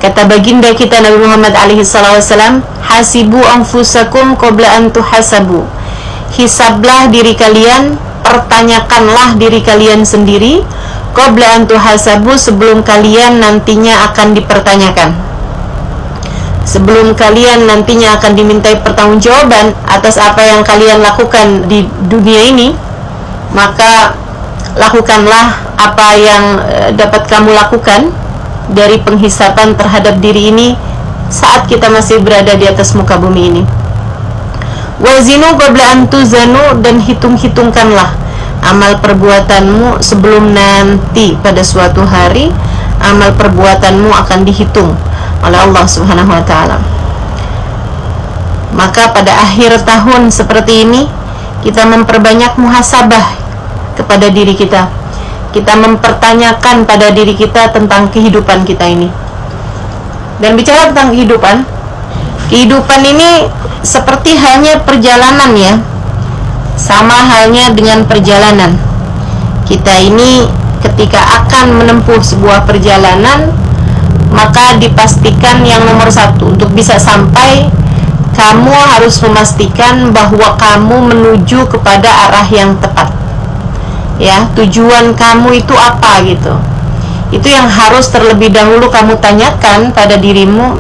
Kata baginda kita Nabi Muhammad alaihi wasallam, hasibu anfusakum qabla an tuhasabu. Hisablah diri kalian, pertanyakanlah diri kalian sendiri, qabla an tuhasabu, sebelum kalian nantinya akan dipertanyakan. Sebelum kalian nantinya akan dimintai pertanggungjawaban atas apa yang kalian lakukan di dunia ini, maka lakukanlah apa yang dapat kamu lakukan dari penghisapan terhadap diri ini saat kita masih berada di atas muka bumi ini. Wazinu qabla an tuzanu, dan hitung-hitungkanlah amal perbuatanmu sebelum nanti pada suatu hari amal perbuatanmu akan dihitung oleh Allah Subhanahu wa taala. Maka pada akhir tahun seperti ini kita memperbanyak muhasabah kepada diri kita. Kita mempertanyakan pada diri kita tentang kehidupan kita ini. Dan bicara tentang kehidupan ini seperti halnya perjalanan ya. Sama halnya dengan perjalanan. Kita ini ketika akan menempuh sebuah perjalanan, maka dipastikan yang nomor satu, untuk bisa sampai, kamu harus memastikan bahwa kamu menuju kepada arah yang tepat. Ya, tujuan kamu itu apa gitu. Itu yang harus terlebih dahulu kamu tanyakan pada dirimu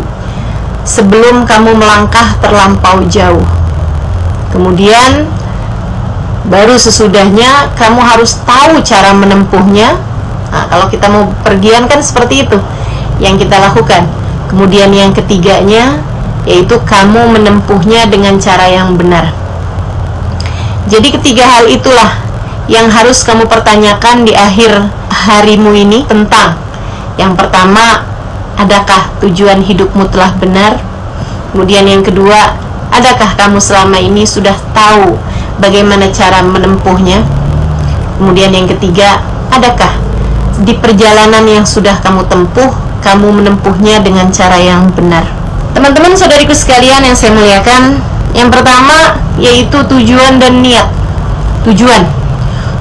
sebelum kamu melangkah terlampau jauh. Kemudian baru sesudahnya kamu harus tahu cara menempuhnya. Nah, kalau kita mau pergian kan seperti itu yang kita lakukan. Kemudian yang ketiganya yaitu kamu menempuhnya dengan cara yang benar. Jadi ketiga hal itulah yang harus kamu pertanyakan di akhir harimu ini tentang, yang pertama, adakah tujuan hidupmu telah benar? Kemudian yang kedua, adakah kamu selama ini sudah tahu bagaimana cara menempuhnya? Kemudian yang ketiga, adakah di perjalanan yang sudah kamu tempuh, kamu menempuhnya dengan cara yang benar? Teman-teman saudariku sekalian yang saya muliakan, yang pertama yaitu tujuan dan niat.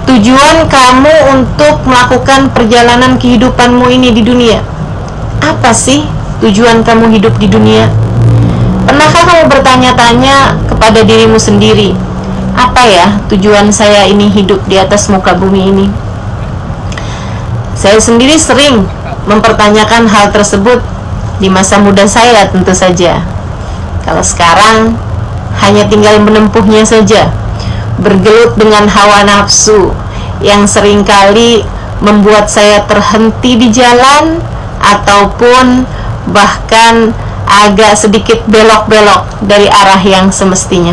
Tujuan kamu untuk melakukan perjalanan kehidupanmu ini di dunia. Apa sih tujuan kamu hidup di dunia? Pernahkah kamu bertanya-tanya kepada dirimu sendiri, apa ya tujuan saya ini hidup di atas muka bumi ini? Saya sendiri sering mempertanyakan hal tersebut di masa muda saya tentu saja. Kalau sekarang hanya tinggal menempuhnya saja, bergelut dengan hawa nafsu yang seringkali membuat saya terhenti di jalan ataupun bahkan agak sedikit belok-belok dari arah yang semestinya.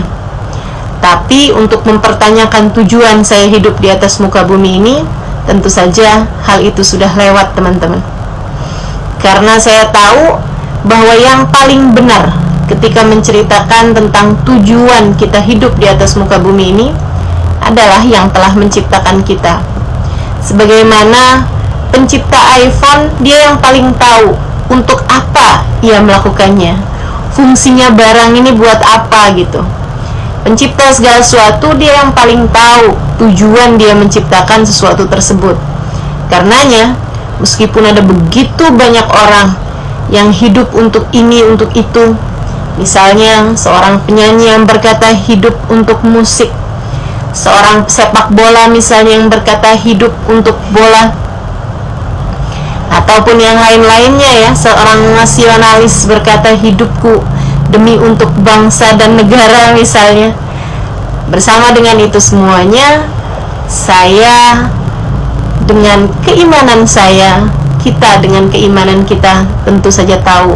Tapi untuk mempertanyakan tujuan saya hidup di atas muka bumi ini, tentu saja hal itu sudah lewat, teman-teman. Karena saya tahu bahwa yang paling benar ketika menceritakan tentang tujuan kita hidup di atas muka bumi ini adalah yang telah menciptakan kita. Sebagaimana pencipta iPhone, dia yang paling tahu untuk apa ia melakukannya, fungsinya barang ini buat apa gitu. Pencipta segala sesuatu, dia yang paling tahu tujuan dia menciptakan sesuatu tersebut. Karenanya, meskipun ada begitu banyak orang yang hidup untuk ini, untuk itu, misalnya seorang penyanyi yang berkata hidup untuk musik, seorang sepak bola misalnya yang berkata hidup untuk bola, ataupun yang lain-lainnya ya, seorang nasionalis berkata hidupku demi untuk bangsa dan negara misalnya. Bersama dengan itu semuanya, saya dengan keimanan saya, kita dengan keimanan kita tentu saja tahu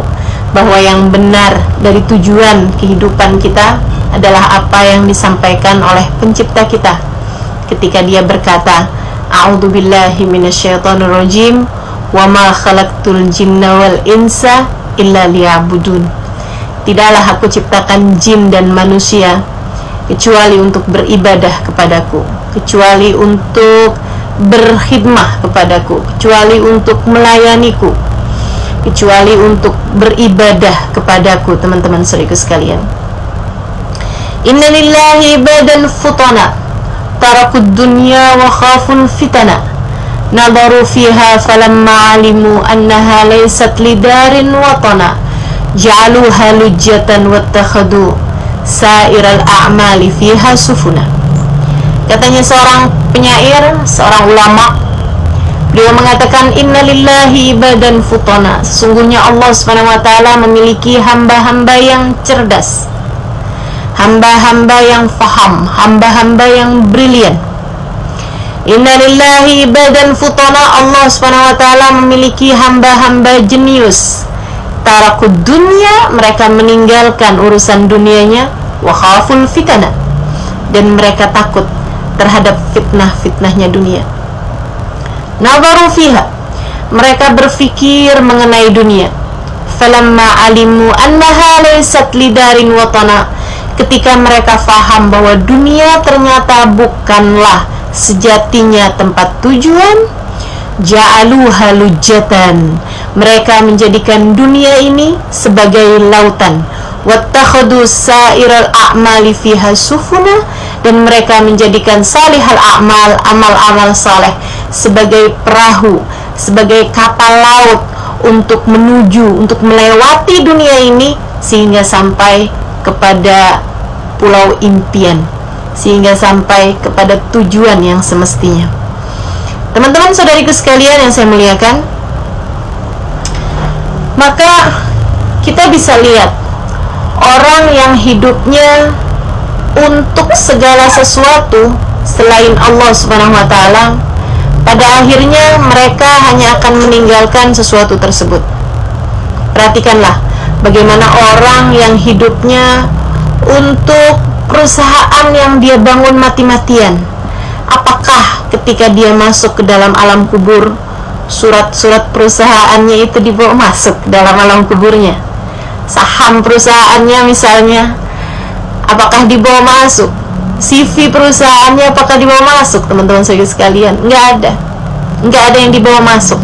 bahwa yang benar dari tujuan kehidupan kita adalah apa yang disampaikan oleh pencipta kita ketika dia berkata, a'udzubillahi minasyaitonirrajim, wa ma khalaqtul jinna wal insa illa liya'budun. Tidaklah aku ciptakan jin dan manusia kecuali untuk beribadah kepadaku, kecuali untuk berkhidmah kepadaku, kecuali untuk melayaniku, kecuali untuk beribadah kepadaku. Teman-teman saudaraku sekalian, inna lillahi ibadan futana tarakud dunya wa khafun fitana nadaru fiha falamma alimu annaha laysat lidarin watana ja'aluha lujjatan wattakhadu sa'iral a'mali fiha sufuna. Katanya seorang penyair, seorang ulama, beliau mengatakan, innalillahi ibadan futana, sesungguhnya Allah Subhanahu wa taala memiliki hamba-hamba yang cerdas, hamba-hamba yang faham, hamba-hamba yang brilian. Innalillahi ibadan futana, Allah Subhanahu wa taala memiliki hamba-hamba jenius. Tarakud dunya, mereka meninggalkan urusan dunianya, wa khaful fitana, dan mereka takut terhadap fitnah-fitnahnya dunia. Nadharu fiha, mereka berfikir mengenai dunia. Falamma alimu annaha laysat lidarin watana, ketika mereka faham bahwa dunia ternyata bukanlah sejatinya tempat tujuan, ja'aluha lujjatan, mereka menjadikan dunia ini sebagai lautan, wattakhadu sa'iral a'mali fiha sufuna, dan mereka menjadikan salihal a'mal, amal-amal saleh, sebagai perahu, sebagai kapal laut untuk menuju, untuk melewati dunia ini sehingga sampai kepada pulau impian, sehingga sampai kepada tujuan yang semestinya. Teman-teman saudariku sekalian yang saya muliakan, maka kita bisa lihat orang yang hidupnya untuk segala sesuatu selain Allah Subhanahu wa taala, pada akhirnya mereka hanya akan meninggalkan sesuatu tersebut. Perhatikanlah bagaimana orang yang hidupnya untuk perusahaan yang dia bangun mati-matian, apakah ketika dia masuk ke dalam alam kubur, surat-surat perusahaannya itu dibawa masuk dalam alam kuburnya? Saham perusahaannya misalnya, apakah dibawa masuk? CV perusahaannya apakah dibawa masuk? Teman-teman saya sekalian, nggak ada yang dibawa masuk,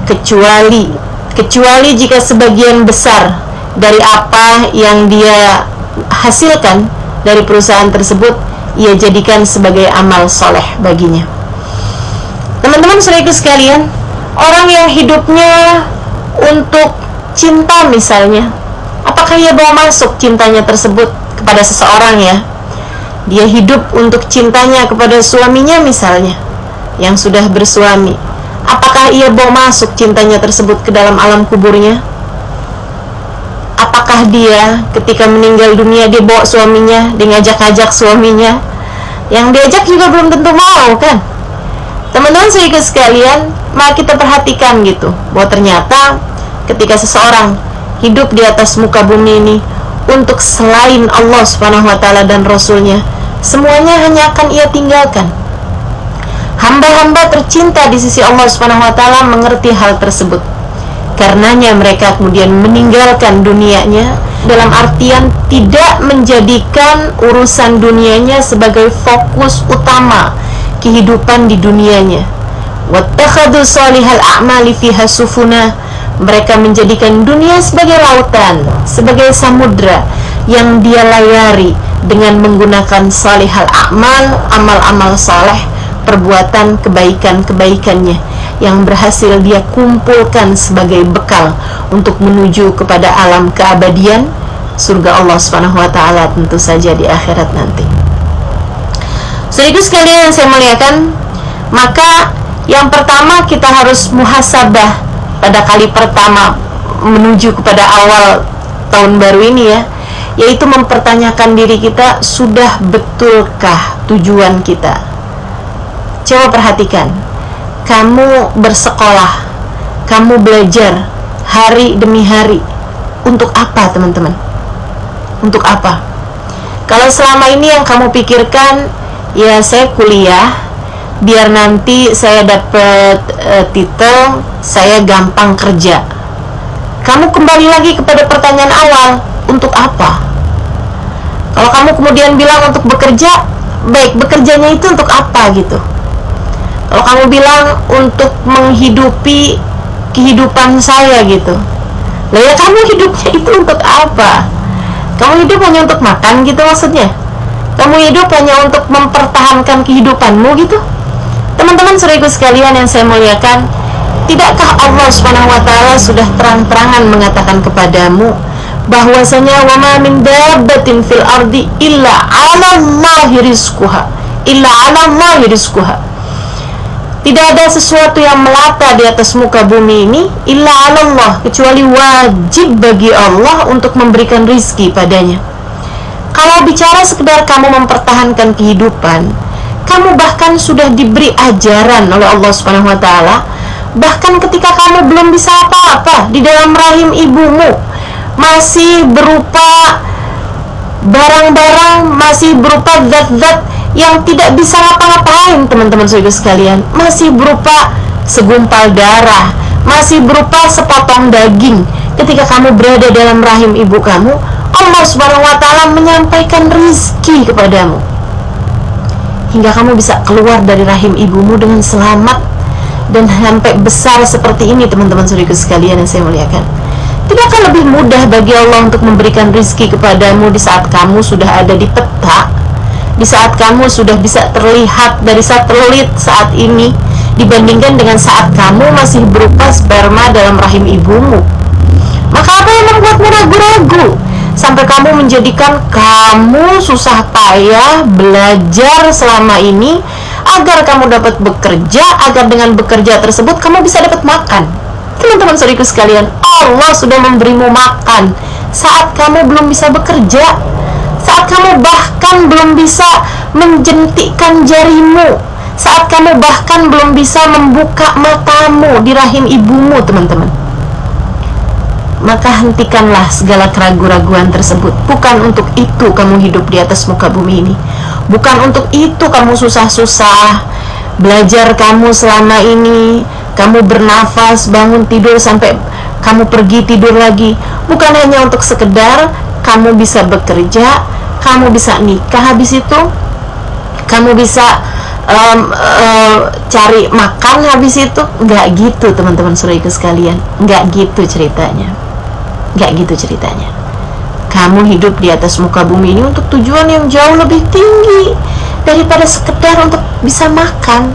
kecuali jika sebagian besar dari apa yang dia hasilkan dari perusahaan tersebut ia jadikan sebagai amal soleh baginya. Teman-teman saudaraku sekalian, orang yang hidupnya untuk cinta misalnya, apakah ia bawa masuk cintanya tersebut kepada seseorang ya? Dia hidup untuk cintanya kepada suaminya misalnya, yang sudah bersuami, apakah ia bawa masuk cintanya tersebut ke dalam alam kuburnya? Apakah dia ketika meninggal dunia dia bawa suaminya, dia ngajak-ngajak suaminya? Yang diajak juga belum tentu mau kan? Teman-teman saudara sekalian, mari kita perhatikan gitu, bahwa ternyata ketika seseorang hidup di atas muka bumi ini untuk selain Allah Subhanahu wa taala dan Rasulnya, semuanya hanya akan ia tinggalkan. Hamba-hamba tercinta di sisi Allah Subhanahu wa taala mengerti hal tersebut. Karenanya mereka kemudian meninggalkan dunianya, dalam artian tidak menjadikan urusan dunianya sebagai fokus utama kehidupan di dunianya. Wattakhadhu salihal a'mali fiha sufuna, mereka menjadikan dunia sebagai lautan, sebagai samudra yang dia layari dengan menggunakan salihal a'mal, amal-amal saleh, perbuatan kebaikan-kebaikannya yang berhasil dia kumpulkan sebagai bekal untuk menuju kepada alam keabadian, surga Allah Subhanahu wa taala tentu saja di akhirat nanti. Saudaraku sekalian yang saya muliakan, maka yang pertama kita harus muhasabah pada kali pertama menuju kepada awal tahun baru ini ya, yaitu mempertanyakan diri kita, sudah betulkah tujuan kita? Coba perhatikan, kamu bersekolah, kamu belajar hari demi hari, untuk apa teman-teman? Untuk apa? Kalau selama ini yang kamu pikirkan, ya saya kuliah biar nanti saya dapat titel, saya gampang kerja. Kamu kembali lagi kepada pertanyaan awal, untuk apa? Kalau kamu kemudian bilang untuk bekerja, baik, bekerjanya itu untuk apa gitu? Kalau kamu bilang untuk menghidupi kehidupan saya gitu, lah ya kamu hidupnya itu untuk apa? Kamu hidup hanya untuk makan gitu maksudnya? Kamu hidup hanya untuk mempertahankan kehidupanmu gitu? Teman-teman saudaraku sekalian yang saya muliakan, tidakkah Allah Subhanahu wa taala sudah terang-terangan mengatakan kepadamu bahwasanya wa ma min dabbatin fil ardi illa 'alallahi rizquha, illa 'alallahi rizquha. Tidak ada sesuatu yang melata di atas muka bumi ini illa 'alallah, kecuali wajib bagi Allah untuk memberikan rizki padanya. Kalau bicara sekedar kamu mempertahankan kehidupan, kamu bahkan sudah diberi ajaran oleh Allah Subhanahu wa taala. Bahkan ketika kamu belum bisa apa-apa di dalam rahim ibumu, masih berupa barang-barang, masih berupa zat-zat yang tidak bisa ngapa-ngapain, teman-teman saudara sekalian, masih berupa segumpal darah, masih berupa sepotong daging. Ketika kamu berada dalam rahim ibu kamu, Allah Subhanahu wa taala menyampaikan rizki kepadamu hingga kamu bisa keluar dari rahim ibumu dengan selamat dan sampai besar seperti ini, teman-teman saudara sekalian yang saya muliakan. Tidakkah lebih mudah bagi Allah untuk memberikan rizki kepadamu di saat kamu sudah ada di peta, di saat kamu sudah bisa terlihat dari satelit saat ini, dibandingkan dengan saat kamu masih berupa sperma dalam rahim ibumu? Maka apa yang membuatmu ragu-ragu sampai kamu menjadikan kamu susah payah belajar selama ini agar kamu dapat bekerja, agar dengan bekerja tersebut kamu bisa dapat makan? Teman-teman saudaraku sekalian, Allah sudah memberimu makan saat kamu belum bisa bekerja, saat kamu bahkan belum bisa menjentikkan jarimu, saat kamu bahkan belum bisa membuka matamu di rahim ibumu, teman-teman. Maka hentikanlah segala keraguan-raguan tersebut. Bukan untuk itu kamu hidup di atas muka bumi ini, bukan untuk itu kamu susah-susah belajar kamu selama ini, kamu bernafas, bangun tidur, sampai kamu pergi tidur lagi. Bukan hanya untuk sekedar kamu bisa bekerja, kamu bisa nikah, habis itu kamu bisa cari makan, habis itu nggak gitu, teman-teman saudaraku sekalian. Nggak gitu ceritanya. Nggak gitu ceritanya. Kamu hidup di atas muka bumi ini untuk tujuan yang jauh lebih tinggi daripada sekedar untuk bisa makan.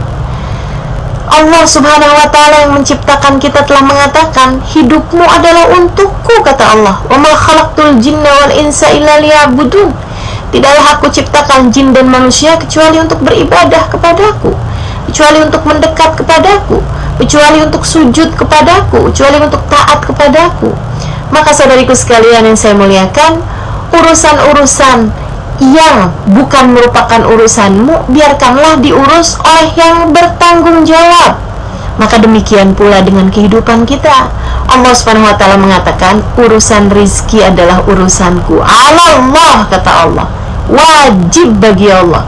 Allah Subhanahu wa taala yang menciptakan kita telah mengatakan, hidupmu adalah untukku, kata Allah. Wa ma khalaqtul jinna wal insa illa liya'budun. Tidaklah aku ciptakan jin dan manusia kecuali untuk beribadah kepadaku, kecuali untuk mendekat kepadaku, kecuali untuk sujud kepadaku, kecuali untuk taat kepadaku. Maka saudariku sekalian yang saya muliakan, urusan-urusan yang bukan merupakan urusanmu, biarkanlah diurus oleh yang bertanggung jawab. Maka demikian pula dengan kehidupan kita. Allah Subhanahu wa taala mengatakan, urusan rizki adalah urusanku. Allah, kata Allah, wajib bagi Allah.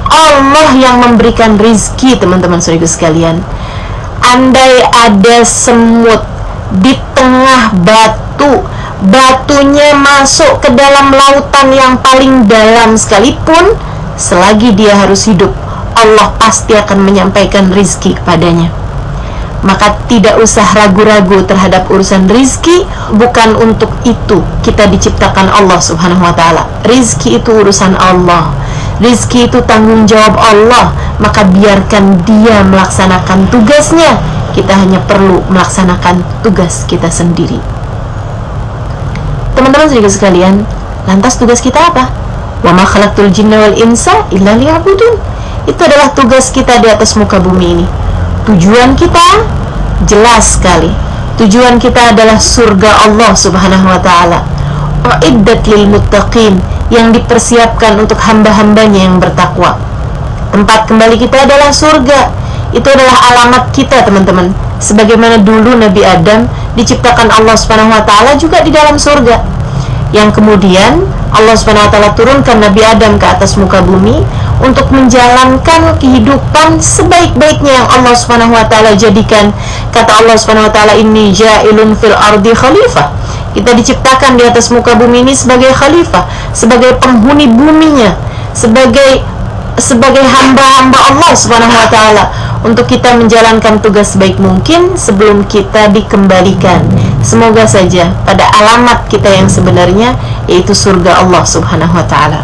Allah yang memberikan rizki, teman-teman saudara sekalian. Andai ada semut di tengah batunya masuk ke dalam lautan yang paling dalam sekalipun, selagi dia harus hidup, Allah pasti akan menyampaikan rizki kepadanya. Maka tidak usah ragu-ragu terhadap urusan rizki. Bukan untuk itu kita diciptakan Allah Subhanahu wa taala. Rizki itu urusan Allah, rizki itu tanggung jawab Allah. Maka biarkan dia melaksanakan tugasnya, kita hanya perlu melaksanakan tugas kita sendiri. Teman-teman saudara sekalian, lantas tugas kita apa? Wa ma khalaqtul jinna wal insa illa liya'budun. Itu adalah tugas kita di atas muka bumi ini. Tujuan kita jelas sekali. Tujuan kita adalah surga Allah Subhanahu wa taala. Uiddat lil muttaqin, yang dipersiapkan untuk hamba-hambanya yang bertakwa. Tempat kembali kita adalah surga. Itu adalah alamat kita, teman-teman. Sebagaimana dulu Nabi Adam diciptakan Allah Subhanahu wa taala juga di dalam surga, yang kemudian Allah Subhanahu wa taala turunkan Nabi Adam ke atas muka bumi untuk menjalankan kehidupan sebaik-baiknya yang Allah Subhanahu wa taala jadikan. Kata Allah Subhanahu wa taala, inni ja'ilun fil ardi khalifah. Kita diciptakan di atas muka bumi ini sebagai khalifah, sebagai penghuni buminya, sebagai hamba-hamba Allah Subhanahu wa taala, untuk kita menjalankan tugas sebaik mungkin sebelum kita dikembalikan. Semoga saja pada alamat kita yang sebenarnya, yaitu surga Allah Subhanahu wa taala.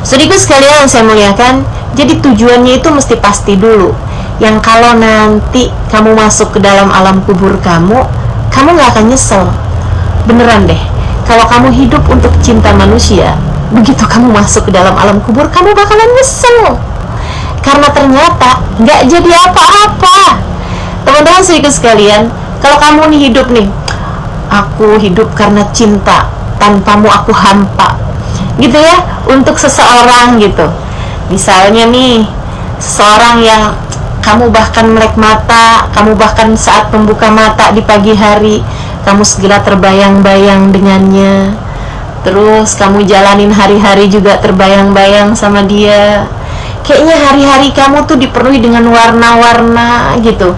Saudaraku sekalian yang saya muliakan, Jadi tujuannya itu mesti pasti dulu, yang kalau nanti kamu masuk ke dalam alam kubur kamu gak akan nyesel. Beneran deh, kalau kamu hidup untuk cinta manusia, begitu kamu masuk ke dalam alam kubur kamu bakalan nyesel, karena ternyata gak jadi apa-apa. Teman-teman serius sekalian, kalau kamu nih hidup nih, aku hidup karena cinta, tanpamu aku hampa, gitu ya, untuk seseorang gitu. Misalnya nih, seseorang yang kamu bahkan melek mata, kamu bahkan saat membuka mata di pagi hari, kamu segera terbayang-bayang dengannya. Terus kamu jalanin hari-hari juga terbayang-bayang sama dia. Kayaknya hari-hari kamu tuh dipenuhi dengan warna-warna gitu.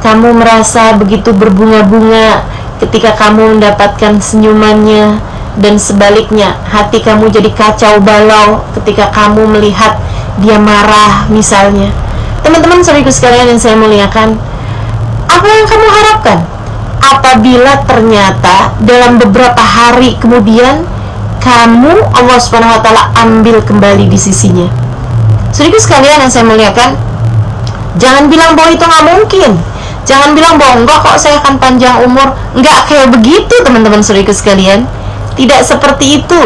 Kamu merasa begitu berbunga-bunga ketika kamu mendapatkan senyumannya, dan sebaliknya hati kamu jadi kacau balau ketika kamu melihat dia marah misalnya. Teman-teman saudaraku sekalian yang saya muliakan, apa yang kamu harapkan apabila ternyata dalam beberapa hari kemudian kamu Allah Subhanahu wa taala ambil kembali di sisinya? Saudaraku sekalian yang saya muliakan, jangan bilang bahwa itu nggak mungkin. Jangan bilang bahwa enggak kok, saya akan panjang umur. Enggak kayak begitu teman-teman saudaraku sekalian. Tidak seperti itu.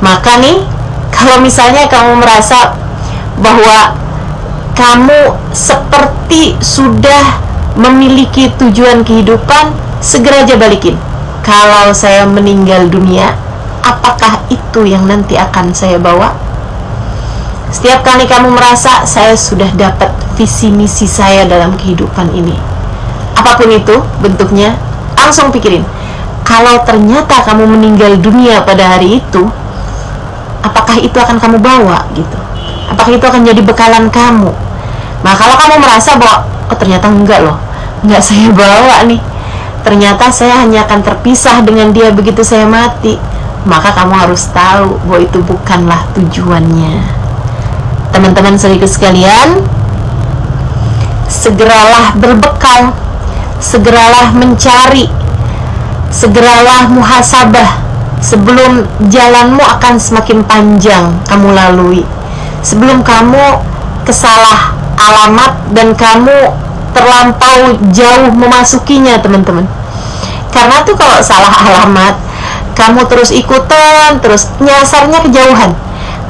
Maka nih, kalau misalnya kamu merasa bahwa kamu seperti sudah memiliki tujuan kehidupan, segera aja balikin. Kalau saya meninggal dunia, apakah itu yang nanti akan saya bawa? Setiap kali kamu merasa saya sudah dapat visi misi saya dalam kehidupan ini, apapun itu bentuknya, langsung pikirin, kalau ternyata kamu meninggal dunia pada hari itu, apakah itu akan kamu bawa gitu? Apakah itu akan jadi bekalan kamu? Nah, kalau kamu merasa bahwa oh ternyata enggak loh, enggak saya bawa nih, ternyata saya hanya akan terpisah dengan dia begitu saya mati, maka kamu harus tahu bahwa itu bukanlah tujuannya. Teman-teman saudaraku sekalian, segeralah berbekal, segeralah mencari, segeralah muhasabah sebelum jalanmu akan semakin panjang kamu lalui, sebelum kamu kesalah alamat dan kamu terlampau jauh memasukinya teman-teman. Karena tuh kalau salah alamat, kamu terus ikutan, terus nyasarnya kejauhan.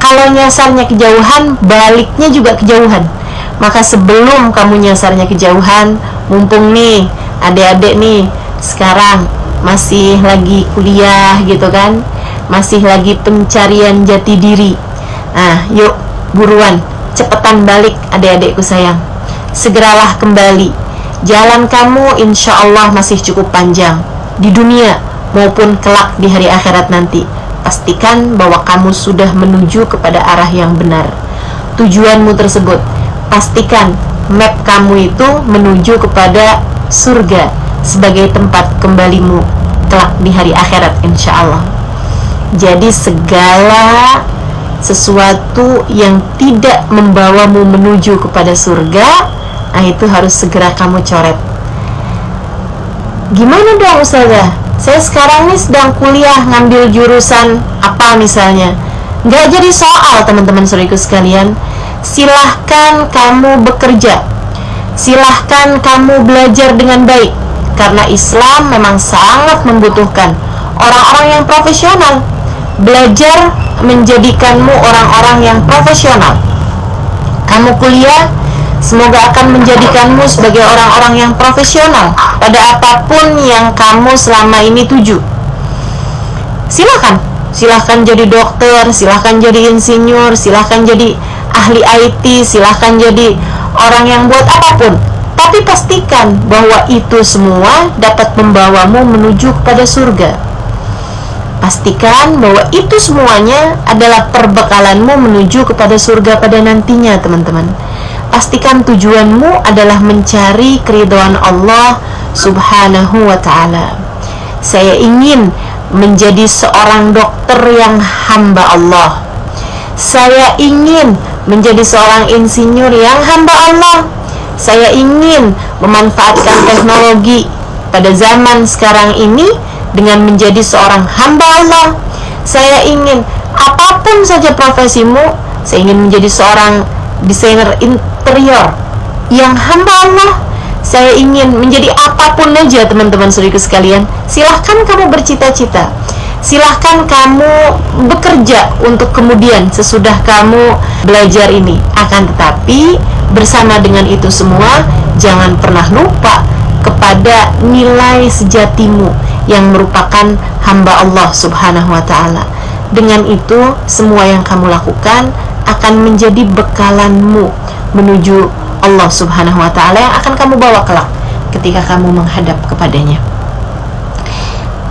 Kalau nyasarnya kejauhan, baliknya juga kejauhan. Maka sebelum kamu nyasarnya kejauhan, mumpung nih adik-adik nih sekarang masih lagi kuliah gitu kan, masih lagi pencarian jati diri. Nah, yuk buruan, cepetan balik adik-adikku sayang. Segeralah kembali. Jalan kamu insya Allah masih cukup panjang di dunia maupun kelak di hari akhirat nanti. Pastikan bahwa kamu sudah menuju kepada arah yang benar. Tujuanmu tersebut, pastikan map kamu itu menuju kepada surga sebagai tempat kembalimu kelak di hari akhirat insya Allah. Jadi segala sesuatu yang tidak membawamu menuju kepada surga, nah itu harus segera kamu coret. Gimana dong Ustazah? Saya sekarang nih sedang kuliah ngambil jurusan apa misalnya. Nggak jadi soal teman-teman saudaraku sekalian. Silahkan kamu bekerja, silahkan kamu belajar dengan baik, karena Islam memang sangat membutuhkan orang-orang yang profesional. Belajar menjadikanmu orang-orang yang profesional. Kamu kuliah, semoga akan menjadikanmu sebagai orang-orang yang profesional pada apapun yang kamu selama ini tuju. Silahkan jadi dokter, silahkan jadi insinyur, silahkan jadi ahli IT, silahkan jadi orang yang buat apapun. Tapi pastikan bahwa itu semua dapat membawamu menuju kepada surga. Pastikan bahwa itu semuanya adalah perbekalanmu menuju kepada surga pada nantinya teman-teman. Pastikan tujuanmu adalah mencari keridhaan Allah Subhanahu wa ta'ala. Saya ingin menjadi seorang dokter yang hamba Allah. Saya ingin menjadi seorang insinyur yang hamba Allah. Saya ingin memanfaatkan teknologi pada zaman sekarang ini dengan menjadi seorang hamba Allah. Saya ingin apapun saja profesimu, saya ingin menjadi seorang desainer interior yang hamba Allah. Saya ingin menjadi apapun aja teman-teman saudaraku sekalian. Silahkan kamu bercita-cita, silahkan kamu bekerja untuk kemudian sesudah kamu belajar ini. Akan tetapi bersama dengan itu semua, jangan pernah lupa kepada nilai sejatimu yang merupakan hamba Allah Subhanahu wa ta'ala. Dengan itu semua yang kamu lakukan akan menjadi bekalanmu menuju Allah Subhanahu wa ta'ala yang akan kamu bawa kelak ketika kamu menghadap kepadanya.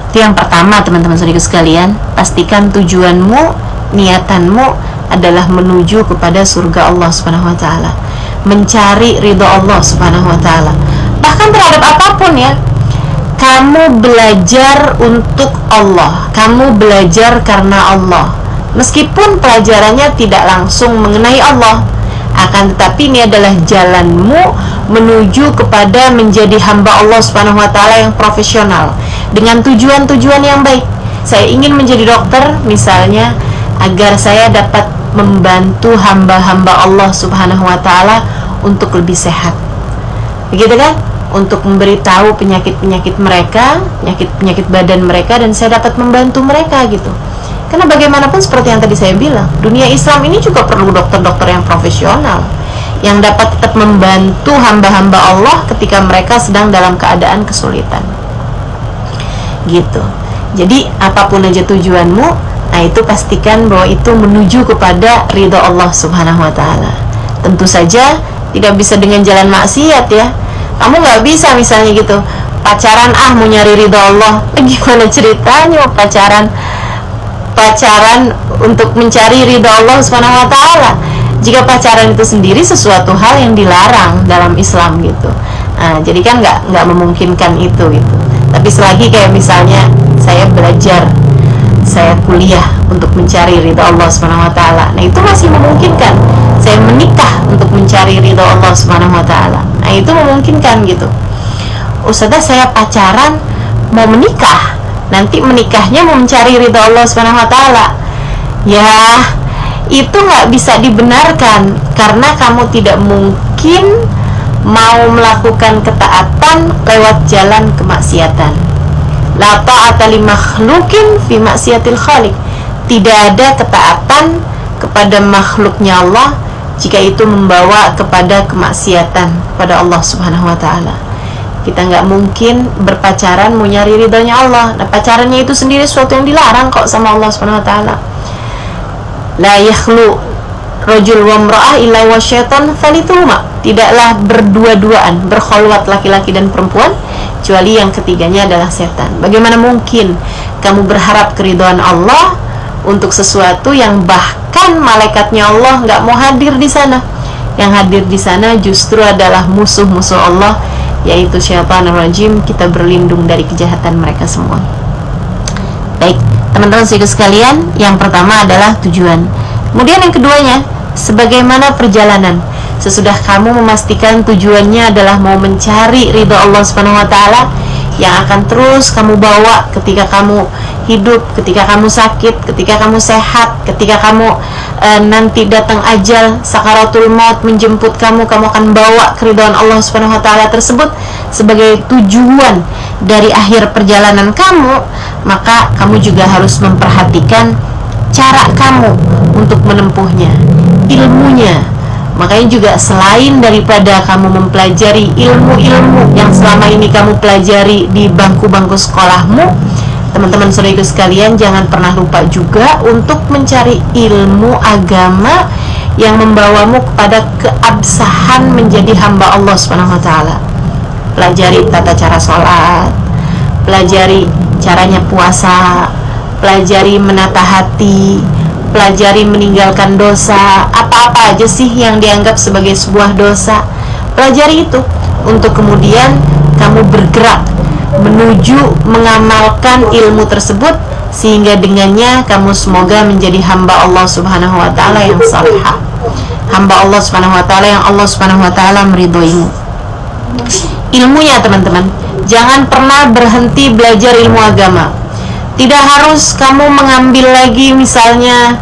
Itu yang pertama teman-teman saudaraku sekalian. Pastikan tujuanmu, niatanmu adalah menuju kepada surga Allah Subhanahu wa ta'ala, mencari ridho Allah Subhanahu wa ta'ala. Bahkan terhadap apapun ya, kamu belajar untuk Allah, kamu belajar karena Allah. Meskipun pelajarannya tidak langsung mengenai Allah, akan tetapi ini adalah jalanmu menuju kepada menjadi hamba Allah Subhanahu wa ta'ala yang profesional dengan tujuan-tujuan yang baik. Saya ingin menjadi dokter misalnya agar saya dapat membantu hamba-hamba Allah Subhanahu wa ta'ala untuk lebih sehat, begitu kan? Untuk memberitahu penyakit-penyakit mereka, penyakit-penyakit badan mereka, dan saya dapat membantu mereka gitu. Karena bagaimanapun seperti yang tadi saya bilang, dunia Islam ini juga perlu dokter-dokter yang profesional, yang dapat tetap membantu hamba-hamba Allah ketika mereka sedang dalam keadaan kesulitan gitu. Jadi apapun aja tujuanmu, nah itu pastikan bahwa itu menuju kepada ridho Allah Subhanahu wa ta'ala. Tentu saja tidak bisa dengan jalan maksiat ya. Kamu gak bisa misalnya gitu pacaran, mau nyari ridho Allah. Gimana ceritanya pacaran untuk mencari ridho Allah Subhanahu wa ta'ala, jika pacaran itu sendiri sesuatu hal yang dilarang dalam Islam gitu. Nah, jadi kan nggak memungkinkan itu gitu. Tapi selagi kayak misalnya saya belajar, saya kuliah untuk mencari ridho Allah Subhanahu wa ta'ala, nah itu masih memungkinkan. Saya menikah untuk mencari ridho Allah Subhanahu wa ta'ala, nah itu memungkinkan gitu. Ustazah, saya pacaran mau menikah, nanti menikahnya mau mencari ridho Allah Subhanahu wa ta'ala, ya itu nggak bisa dibenarkan karena kamu tidak mungkin mau melakukan ketaatan lewat jalan kemaksiatan. La ta'ata li makhlukin fi maksiatil khaliq. Tidak ada ketaatan kepada makhluknya Allah jika itu membawa kepada kemaksiatan kepada Allah Subhanahu wa ta'ala. Kita nggak mungkin berpacaran mau nyari ridhonya Allah. Nah, pacarannya itu sendiri sesuatu yang dilarang kok sama Allah Subhanahu wa ta'ala. La yakhlu rajul wa imra'ah illa wa syaitan falituhuma. Tidaklah berdua-duaan, berkholwat laki-laki dan perempuan kecuali yang ketiganya adalah setan. Bagaimana mungkin kamu berharap keridhaan Allah untuk sesuatu yang bahkan malaikatnya Allah nggak mau hadir di sana? Yang hadir di sana justru adalah musuh-musuh Allah, yaitu syaitanir rajim. Kita berlindung dari kejahatan mereka semua. Baik, teman-teman sekalian, yang pertama adalah tujuan. Kemudian yang keduanya, sebagaimana perjalanan. Sesudah kamu memastikan tujuannya adalah mau mencari ridho Allah Subhanahu wa ta'ala, yang akan terus kamu bawa ketika kamu hidup, ketika kamu sakit, ketika kamu sehat, ketika kamu nanti datang ajal, sakaratul maut menjemput kamu akan bawa keridhaan Allah Subhanahu wa ta'ala tersebut sebagai tujuan dari akhir perjalanan kamu. Maka kamu juga harus memperhatikan cara kamu untuk menempuhnya, ilmunya. Makanya juga selain daripada kamu mempelajari ilmu-ilmu yang selama ini kamu pelajari di bangku-bangku sekolahmu, teman-teman saudaraku sekalian, jangan pernah lupa juga untuk mencari ilmu agama yang membawamu kepada keabsahan menjadi hamba Allah Subhanahu wa ta'ala. Pelajari tata cara sholat, pelajari caranya puasa, pelajari menata hati, pelajari meninggalkan dosa. Apa-apa aja sih yang dianggap sebagai sebuah dosa, pelajari itu untuk kemudian kamu bergerak menuju mengamalkan ilmu tersebut, sehingga dengannya kamu semoga menjadi hamba Allah Subhanahu wa ta'ala yang salihah, hamba Allah Subhanahu wa ta'ala yang Allah Subhanahu wa ta'ala meridhoimu. Ilmunya teman-teman, jangan pernah berhenti belajar ilmu agama. Tidak harus kamu mengambil lagi misalnya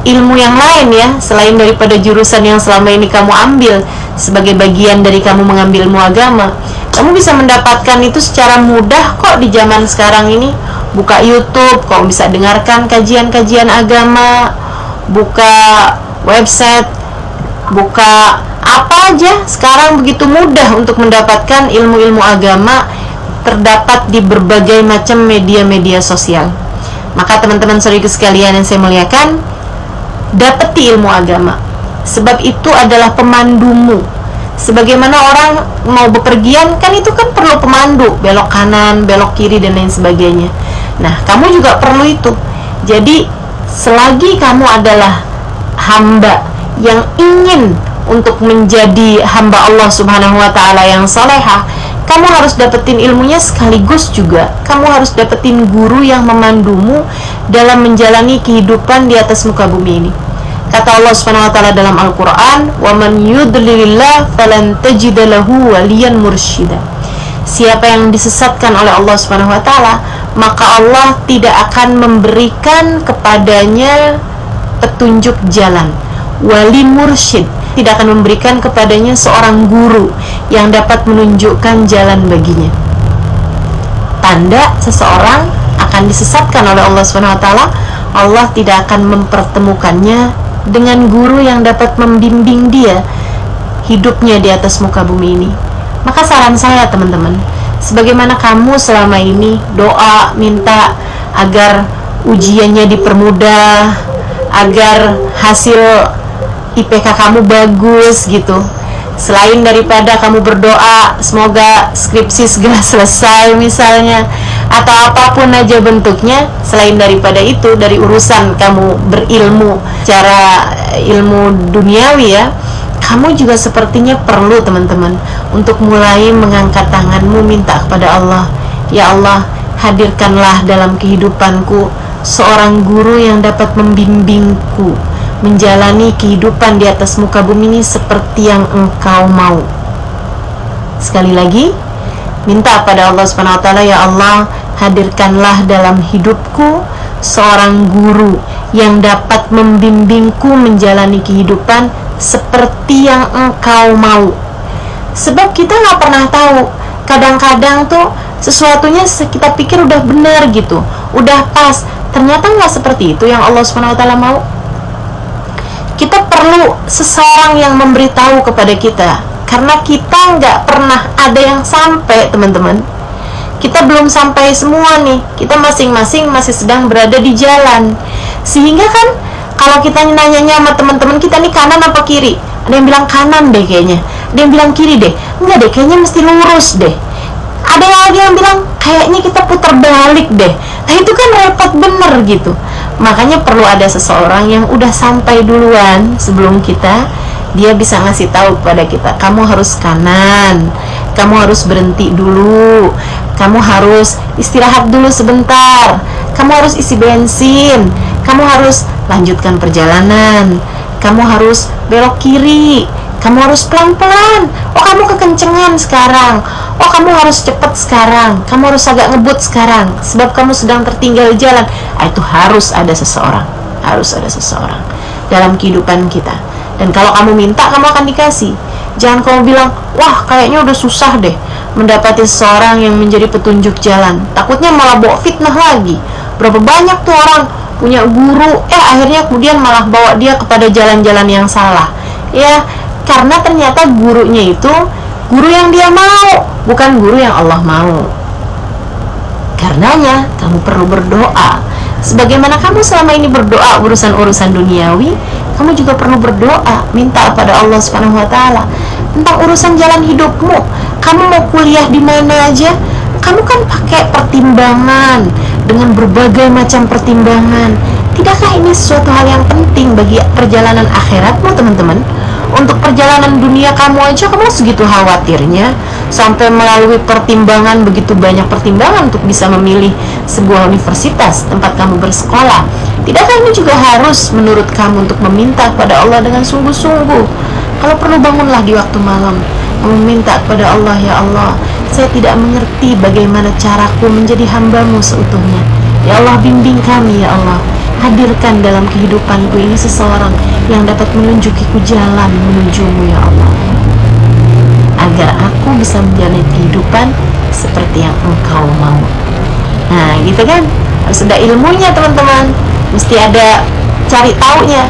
ilmu yang lain ya, selain daripada jurusan yang selama ini kamu ambil sebagai bagian dari kamu mengambil ilmu agama. Kamu bisa mendapatkan itu secara mudah kok di zaman sekarang ini. Buka YouTube, kamu bisa dengarkan kajian-kajian agama, buka website, buka apa aja. Sekarang begitu mudah untuk mendapatkan ilmu-ilmu agama, terdapat di berbagai macam media-media sosial. Maka teman-teman saudara sekalian yang saya muliakan, dapati ilmu agama, sebab itu adalah pemandumu. Sebagaimana orang mau bepergian, kan itu kan perlu pemandu, belok kanan, belok kiri, dan lain sebagainya. Nah, kamu juga perlu itu. Jadi, selagi kamu adalah hamba yang ingin untuk menjadi hamba Allah Subhanahu wa Ta'ala yang salehah, kamu harus dapetin ilmunya, sekaligus juga kamu harus dapetin guru yang memandumu dalam menjalani kehidupan di atas muka bumi ini. Kata Allah Subhanahu wa Ta'ala dalam Al-Qur'an, "Wa man yudlilillah falan tajida lahu waliyan mursyida." Siapa yang disesatkan oleh Allah Subhanahu wa Ta'ala, maka Allah tidak akan memberikan kepadanya petunjuk jalan. Wali mursyid, tidak akan memberikan kepadanya seorang guru yang dapat menunjukkan jalan baginya. Tanda seseorang akan disesatkan oleh Allah Subhanahu wa Ta'ala, Allah tidak akan mempertemukannya dengan guru yang dapat membimbing dia hidupnya di atas muka bumi ini. Maka saran saya teman-teman, sebagaimana kamu selama ini doa minta agar ujiannya dipermudah, agar hasil IPK kamu bagus gitu, selain daripada kamu berdoa semoga skripsi segera selesai misalnya, atau apapun aja bentuknya, selain daripada itu, dari urusan kamu berilmu cara ilmu duniawi ya, kamu juga sepertinya perlu teman-teman untuk mulai mengangkat tanganmu minta kepada Allah, ya Allah, hadirkanlah dalam kehidupanku seorang guru yang dapat membimbingku menjalani kehidupan di atas muka bumi ini seperti yang Engkau mau. Sekali lagi, minta pada Allah Subhanahu wa Ta'ala, ya Allah, hadirkanlah dalam hidupku seorang guru yang dapat membimbingku menjalani kehidupan seperti yang Engkau mau. Sebab kita nggak pernah tahu, kadang-kadang tuh sesuatunya kita pikir udah benar gitu, udah pas, ternyata nggak seperti itu yang Allah Subhanahu wa Ta'ala mau. Kita perlu seseorang yang memberitahu kepada kita, karena kita nggak pernah ada yang sampai teman-teman. Kita belum sampai semua nih, kita masing-masing masih sedang berada di jalan. Sehingga kan kalau kita nanyanya sama teman-teman kita nih, kanan apa kiri, ada yang bilang kanan deh kayaknya, ada yang bilang kiri deh, enggak deh kayaknya mesti lurus deh, ada yang lagi yang bilang kayaknya kita putar balik deh. Nah itu kan repot bener gitu. Makanya perlu ada seseorang yang udah sampai duluan sebelum kita, dia bisa ngasih tahu kepada kita, kamu harus kanan, kamu harus berhenti dulu, kamu harus istirahat dulu sebentar, kamu harus isi bensin, kamu harus lanjutkan perjalanan, kamu harus belok kiri, kamu harus pelan-pelan, oh kamu kekencengan sekarang, oh kamu harus cepat sekarang, kamu harus agak ngebut sekarang, sebab kamu sedang tertinggal jalan. Itu harus ada seseorang, harus ada seseorang dalam kehidupan kita. Dan kalau kamu minta, kamu akan dikasih. Jangan kamu bilang, wah kayaknya udah susah deh mendapati seseorang yang menjadi petunjuk jalan, takutnya malah bawa fitnah lagi. Berapa banyak tuh orang punya guru, akhirnya kemudian malah bawa dia kepada jalan-jalan yang salah ya, karena ternyata gurunya itu guru yang dia mau, bukan guru yang Allah mau. Karenanya kamu perlu berdoa. Sebagaimana kamu selama ini berdoa urusan-urusan duniawi, kamu juga perlu berdoa, minta pada Allah Subhanahu wa Ta'ala tentang urusan jalan hidupmu. Kamu mau kuliah di mana aja, kamu kan pakai pertimbangan dengan berbagai macam pertimbangan. Tidakkah ini sesuatu hal yang penting bagi perjalanan akhiratmu teman-teman? Untuk perjalanan dunia kamu aja kamu segitu khawatirnya, sampai melalui pertimbangan, begitu banyak pertimbangan untuk bisa memilih sebuah universitas tempat kamu bersekolah. Tidakkah ini juga harus menurut kamu untuk meminta kepada Allah dengan sungguh-sungguh? Kalau perlu bangunlah di waktu malam, kamu minta kepada Allah, ya Allah, saya tidak mengerti bagaimana caraku menjadi hambamu seutuhnya. Ya Allah, bimbing kami ya Allah, hadirkan dalam kehidupanku ini seseorang yang dapat menunjukiku jalan menujumu ya Allah, agar aku bisa menjalani kehidupan seperti yang Engkau mau. Nah gitu kan, harus ada ilmunya teman-teman, mesti ada cari taunya.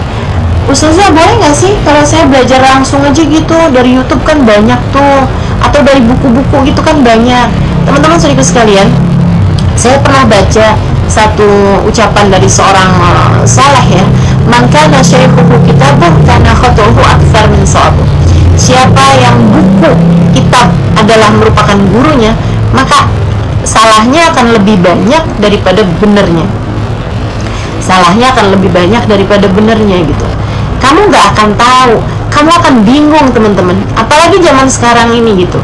Ustazah boleh gak sih kalau saya belajar langsung aja gitu dari YouTube? Kan banyak tuh, atau dari buku-buku gitu kan banyak. Teman-teman saudaraku sekalian, saya pernah baca satu ucapan dari seorang saleh ya, man kana syaikhuhu kitabuh kana khatuhu aktsar min sawabuh. Siapa yang buku kitab adalah merupakan gurunya, maka salahnya akan lebih banyak daripada benernya. Salahnya akan lebih banyak daripada benernya gitu. Kamu gak akan tahu, kamu akan bingung teman-teman, apalagi zaman sekarang ini gitu.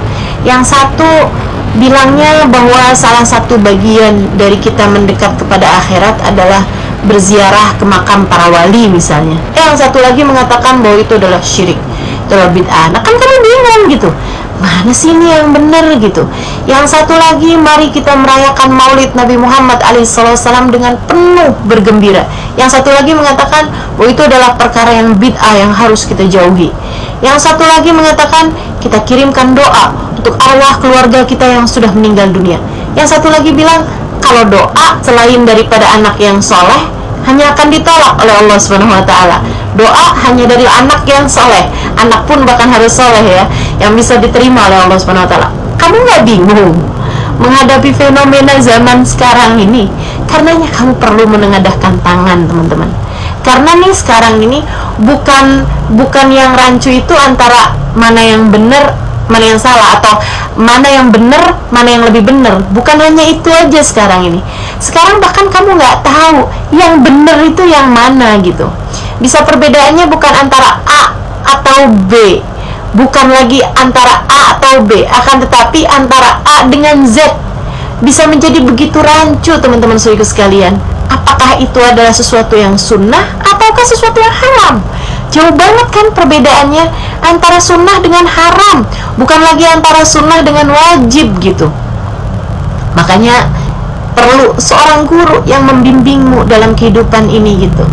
Yang satu bilangnya bahwa salah satu bagian dari kita mendekat kepada akhirat adalah berziarah ke makam para wali misalnya. Yang satu lagi mengatakan bahwa itu adalah syirik, itu adalah bid'ah. Nah kan kamu bingung gitu, mana sih ini yang benar gitu. Yang satu lagi, mari kita merayakan maulid Nabi Muhammad alaihissalam dengan penuh bergembira. Yang satu lagi mengatakan bahwa itu adalah perkara yang bid'ah yang harus kita jauhi. Yang satu lagi mengatakan kita kirimkan doa untuk arwah keluarga kita yang sudah meninggal dunia. Yang satu lagi bilang kalau doa selain daripada anak yang soleh hanya akan ditolak oleh Allah SWT. Doa hanya dari anak yang soleh, anak pun bahkan harus soleh ya, yang bisa diterima oleh Allah SWT. Kamu gak bingung menghadapi fenomena zaman sekarang ini? Karenanya kamu perlu menengadahkan tangan teman-teman. Karena nih sekarang ini bukan yang rancu itu antara mana yang benar, mana yang salah, atau mana yang benar, mana yang lebih benar. Bukan hanya itu aja sekarang ini. Sekarang bahkan kamu nggak tahu yang benar itu yang mana gitu. Bisa perbedaannya bukan antara A atau B, bukan lagi antara A atau B, akan tetapi antara A dengan Z. Bisa menjadi begitu rancu teman-teman saudaraku sekalian. Apakah itu adalah sesuatu yang sunnah ataukah sesuatu yang haram? Jauh banget kan perbedaannya antara sunnah dengan haram, bukan lagi antara sunnah dengan wajib gitu. Makanya perlu seorang guru yang membimbingmu dalam kehidupan ini gitu.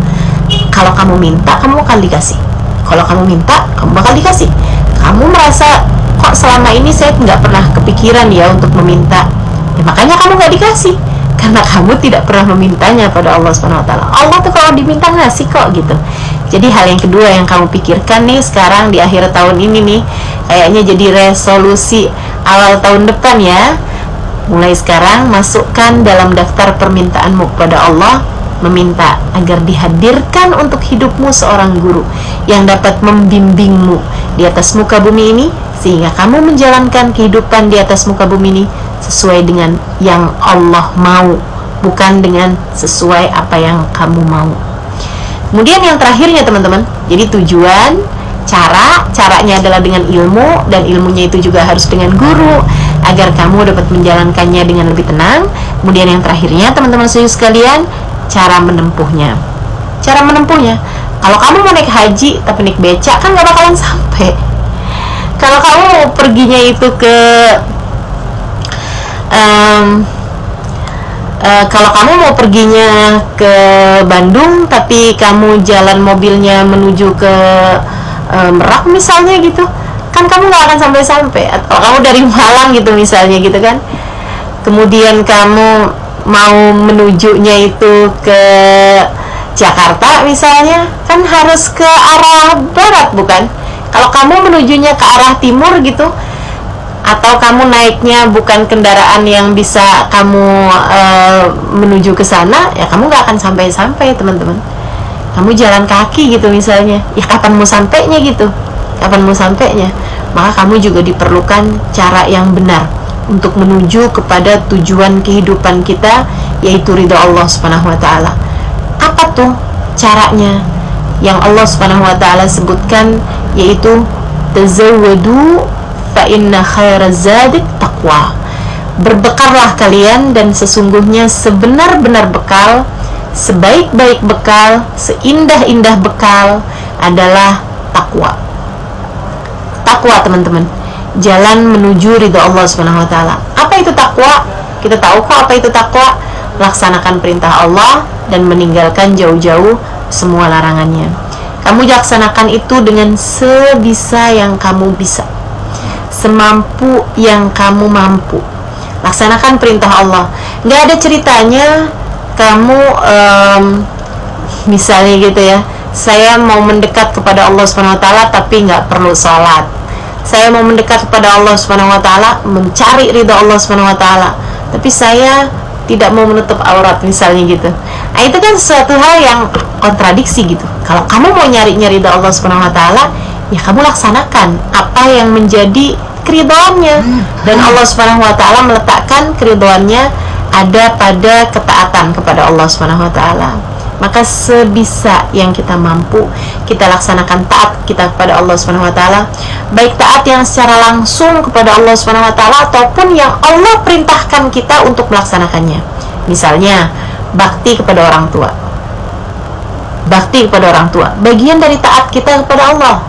Kalau kamu minta, kamu akan dikasih. Kalau kamu minta, kamu bakal dikasih. Kamu merasa kok selama ini saya nggak pernah kepikiran ya untuk meminta, ya makanya kamu nggak dikasih, karena kamu tidak pernah memintanya pada Allah SWT. Allah tuh kalau diminta ngasih kok gitu. Jadi hal yang kedua yang kamu pikirkan nih sekarang di akhir tahun ini nih, kayaknya jadi resolusi awal tahun depan ya. Mulai sekarang masukkan dalam daftar permintaanmu kepada Allah, meminta agar dihadirkan untuk hidupmu seorang guru yang dapat membimbingmu di atas muka bumi ini, sehingga kamu menjalankan kehidupan di atas muka bumi ini sesuai dengan yang Allah mau, bukan dengan sesuai apa yang kamu mau. Kemudian yang terakhirnya teman-teman, jadi tujuan, caranya adalah dengan ilmu, dan ilmunya itu juga harus dengan guru agar kamu dapat menjalankannya dengan lebih tenang. Kemudian yang terakhirnya teman-teman sekalian, cara menempuhnya. Kalau kamu mau naik haji tapi naik becak kan gak bakalan sampai. Kalau kamu perginya itu ke kalau kamu mau perginya ke Bandung tapi kamu jalan mobilnya menuju ke Merak misalnya gitu, kan kamu gak akan sampai-sampai. Atau kamu dari Malang gitu misalnya gitu kan, kemudian kamu mau menujunya itu ke Jakarta misalnya, kan harus ke arah barat bukan? Kalau kamu menujunya ke arah timur gitu, atau kamu naiknya bukan kendaraan yang bisa kamu menuju ke sana, ya kamu gak akan sampai-sampai teman-teman. Kamu jalan kaki gitu misalnya, ya kapan mau sampainya gitu? Kapan mau sampainya? Maka kamu juga diperlukan cara yang benar untuk menuju kepada tujuan kehidupan kita, yaitu ridha Allah Subhanahu wa taala. Apa tuh caranya? Yang Allah Subhanahu wa taala sebutkan, yaitu tazawwadu fa inna khairaz zadi taqwa. Berbekallah kalian, dan sesungguhnya sebenar-benar bekal, sebaik-baik bekal, seindah-indah bekal adalah takwa. Takwa teman-teman, jalan menuju ridha Allah Subhanahu wa taala. Apa itu takwa? Kita tahu kok apa itu takwa. laksanakan perintah Allah dan meninggalkan jauh-jauh semua larangannya. Kamu laksanakan itu dengan sebisa yang kamu bisa, semampu yang kamu mampu. Laksanakan perintah Allah. Nggak ada ceritanya kamu misalnya gitu ya, saya mau mendekat kepada Allah SWT tapi nggak perlu sholat. Saya mau mendekat kepada Allah SWT, mencari ridha Allah SWT, tapi saya tidak mau menutup aurat misalnya gitu. Nah, itu kan suatu hal yang kontradiksi gitu. Kalau kamu mau nyari ridha Allah SWT, ya kamu laksanakan apa yang menjadi keridhaannya. Dan Allah SWT meletakkan keridhaannya ada pada ketaatan kepada Allah SWT. Maka sebisa yang kita mampu, kita laksanakan taat kita kepada Allah SWT, baik taat yang secara langsung kepada Allah SWT ataupun yang Allah perintahkan kita untuk melaksanakannya. Misalnya bakti kepada orang tua. Bakti kepada orang tua bagian dari taat kita kepada Allah.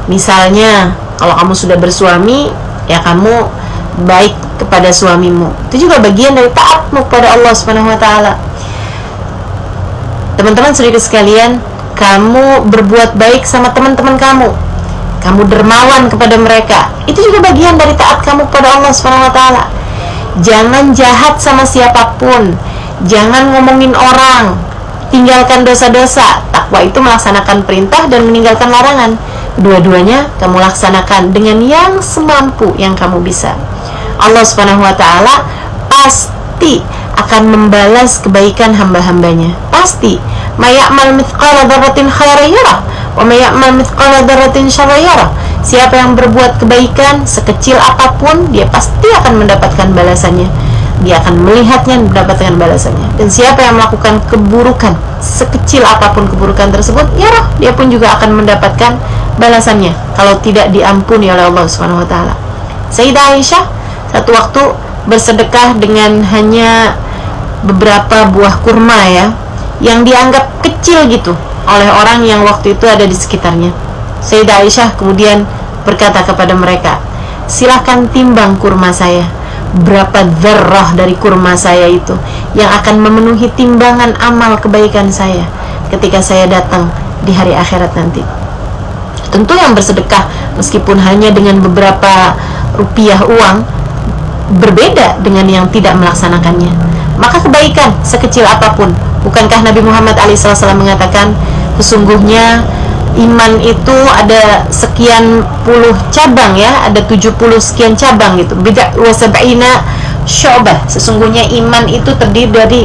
Misalnya kalau kamu sudah bersuami, ya kamu baik kepada suamimu, itu juga bagian dari taatmu kepada Allah SWT. Teman-teman saudara sekalian, kamu berbuat baik sama teman-teman kamu, kamu dermawan kepada mereka, itu juga bagian dari taat kamu kepada Allah SWT. Jangan jahat sama siapapun, jangan ngomongin orang, tinggalkan dosa-dosa. Takwa itu melaksanakan perintah dan meninggalkan larangan. Dua-duanya kamu laksanakan dengan yang semampu yang kamu bisa. Allah SWT pasti akan membalas kebaikan hamba-hambanya. Pasti. May ya'mal mithqala dzarratin khairan yarah wa may ya'mal mithqala dzarratin syarran yarah. Siapa yang berbuat kebaikan sekecil apapun, dia pasti akan mendapatkan balasannya. Dia akan melihatnya dan mendapatkan balasannya. Dan siapa yang melakukan keburukan sekecil apapun keburukan tersebut, yarah, dia pun juga akan mendapatkan balasannya kalau tidak diampuni oleh Allah Subhanahu wa taala. Sayyidah Aisyah satu waktu bersedekah dengan hanya beberapa buah kurma ya, yang dianggap kecil gitu oleh orang yang waktu itu ada di sekitarnya. Sayyidah Aisyah kemudian berkata kepada mereka, silahkan timbang kurma saya, berapa dzarrah dari kurma saya itu yang akan memenuhi timbangan amal kebaikan saya ketika saya datang di hari akhirat nanti. Tentu yang bersedekah meskipun hanya dengan beberapa rupiah uang berbeda dengan yang tidak melaksanakannya. Maka kebaikan sekecil apapun, bukankah Nabi Muhammad SAW mengatakan sesungguhnya iman itu ada sekian puluh cabang ya, ada 70 sekian cabang gitu. Bid'ah wa sab'ina syu'bah. Sesungguhnya iman itu terdiri dari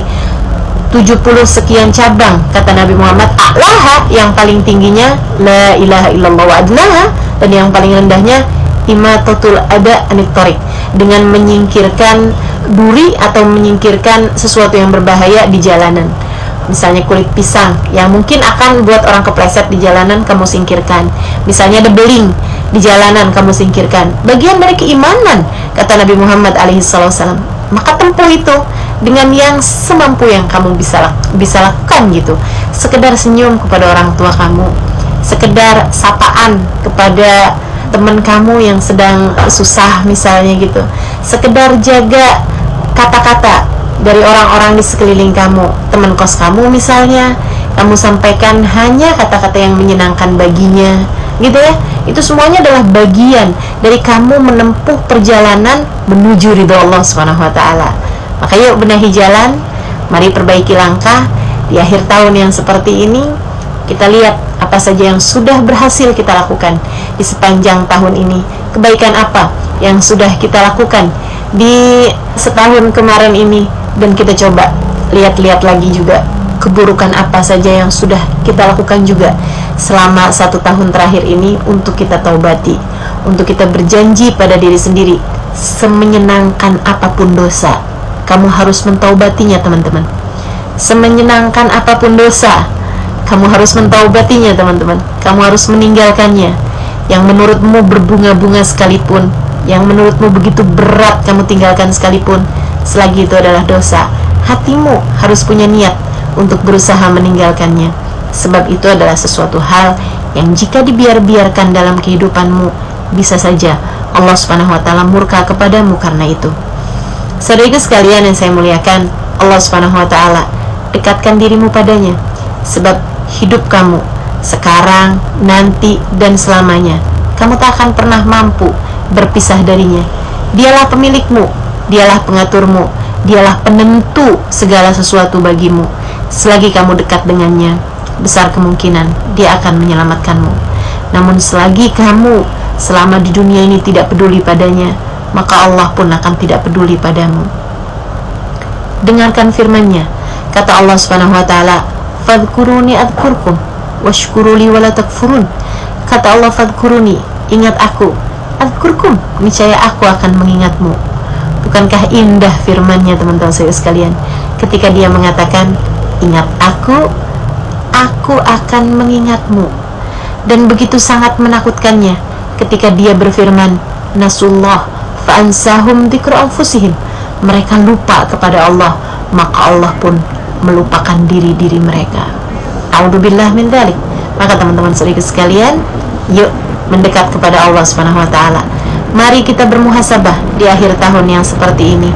70 sekian cabang, kata Nabi Muhammad. A'laha, yang paling tingginya la ilaha illallah, wa adnaha, dan yang paling rendahnya imatatul ada anit thariq, dengan menyingkirkan duri atau menyingkirkan sesuatu yang berbahaya di jalanan. Misalnya kulit pisang yang mungkin akan buat orang kepleset di jalanan, kamu singkirkan. Misalnya ada beling di jalanan, kamu singkirkan. Bagian dari keimanan, kata Nabi Muhammad SAW. Maka tempuh itu dengan yang semampu yang kamu bisa lakukan gitu. Sekedar senyum kepada orang tua kamu, sekedar sapaan kepada teman kamu yang sedang susah misalnya gitu, sekedar jaga kata-kata dari orang-orang di sekeliling kamu, teman kos kamu misalnya, kamu sampaikan hanya kata-kata yang menyenangkan baginya gitu ya. Itu semuanya adalah bagian dari kamu menempuh perjalanan menuju ridha Allah SWT. Maka yuk benahi jalan, mari perbaiki langkah. Di akhir tahun yang seperti ini, kita lihat apa saja yang sudah berhasil kita lakukan di sepanjang tahun ini. Kebaikan apa yang sudah kita lakukan di setahun kemarin ini, dan kita coba lihat-lihat lagi juga keburukan apa saja yang sudah kita lakukan juga selama 1 tahun terakhir ini, untuk kita taubati, untuk kita berjanji pada diri sendiri, semenyenangkan apapun dosa, kamu harus mentaubatinya teman-teman. Semenyenangkan apapun dosa, kamu harus mentaubatinya teman-teman. Kamu harus meninggalkannya. Yang menurutmu berbunga-bunga sekalipun, yang menurutmu begitu berat kamu tinggalkan sekalipun, selagi itu adalah dosa, hatimu harus punya niat untuk berusaha meninggalkannya. Sebab itu adalah sesuatu hal yang jika dibiarkan dalam kehidupanmu, bisa saja Allah Subhanahu wa taala murka kepadamu karena itu. Saudara sekalian yang saya muliakan, Allah Subhanahu wa ta'ala, dekatkan dirimu padanya, sebab hidup kamu sekarang, nanti, dan selamanya kamu tak akan pernah mampu berpisah darinya. Dialah pemilikmu, dialah pengaturmu, dialah penentu segala sesuatu bagimu. Selagi kamu dekat dengannya, besar kemungkinan dia akan menyelamatkanmu. Namun selagi kamu selama di dunia ini tidak peduli padanya, maka Allah pun akan tidak peduli padamu. Dengarkan firman-Nya, kata Allah Subhanahu wa ta'ala, fadhkuruni adhkurkum washkuruli wala takfurun. Kata Allah, fadhkuruni, ingat aku, adhkurkum, niscaya aku akan mengingatmu. Bukankah indah firman-Nya, teman-teman saya sekalian, ketika dia mengatakan, ingat aku akan mengingatmu. Dan begitu sangat menakutkannya ketika dia berfirman, nasullah fa'ansahum dzikra anfusihim, mereka lupa kepada Allah, maka Allah pun melupakan diri-diri mereka. A'udzubillah min dzalik. Maka teman-teman saudara sekalian, yuk mendekat kepada Allah Subhanahu wa ta'ala. Mari kita bermuhasabah di akhir tahun yang seperti ini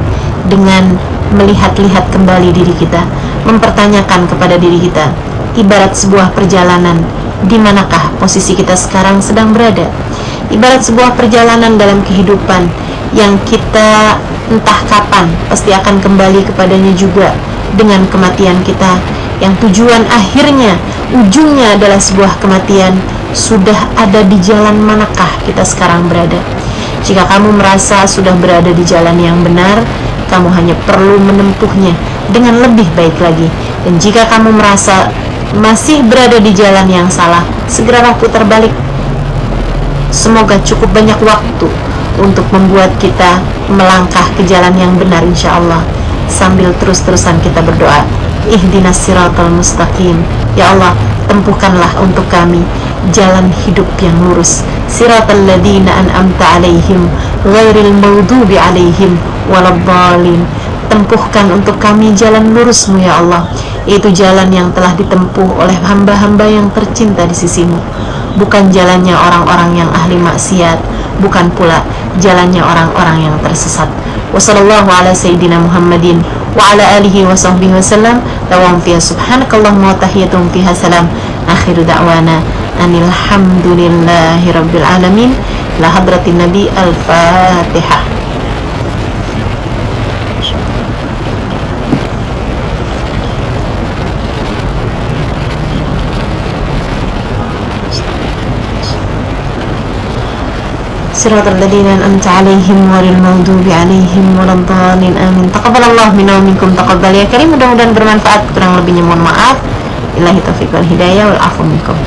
dengan melihat-lihat kembali diri kita, mempertanyakan kepada diri kita, ibarat sebuah perjalanan, di manakah posisi kita sekarang sedang berada. Ibarat sebuah perjalanan dalam kehidupan yang kita entah kapan pasti akan kembali kepadanya juga dengan kematian kita, yang tujuan akhirnya, ujungnya adalah sebuah kematian. Sudah ada di jalan manakah kita sekarang berada? Jika kamu merasa sudah berada di jalan yang benar, kamu hanya perlu menempuhnya dengan lebih baik lagi. Dan jika kamu merasa masih berada di jalan yang salah, segeralah putar balik. Semoga cukup banyak waktu untuk membuat kita melangkah ke jalan yang benar, insya Allah, sambil terus-terusan kita berdoa, ihdinas siratal mustaqim, ya Allah, tempuhkanlah untuk kami jalan hidup yang lurus, siratal ladzina an'amta alaihim ghairil maghdubi alaihim waladdallin. Tempuhkan untuk kami jalan lurus-Mu ya Allah, yaitu jalan yang telah ditempuh oleh hamba-hamba yang tercinta di sisi-Mu, bukan jalannya orang-orang yang ahli maksiat, bukan pula jalannya orang-orang yang tersesat. Wassallallahu ala sayyidina Muhammadin wa ala alihi wa sahbihi wasallam. Tawam fiha subhanakallahumma wa tahiyatum fiha salam. Akhiru da'wana anilhamdulillahi rabbil alamin. La hadratin nabi. Al-Fatihah. siratal ladzina an'amta 'alaihim ghairil maghdubi 'alaihim waladdallin. Amin. Taqabbalallahu minna wa minkum taqabbal ya karim. Mudah-mudahan bermanfaat. Kurang lebihnya mohon maaf. Billahi taufiq wal hidayah wal afu minkum.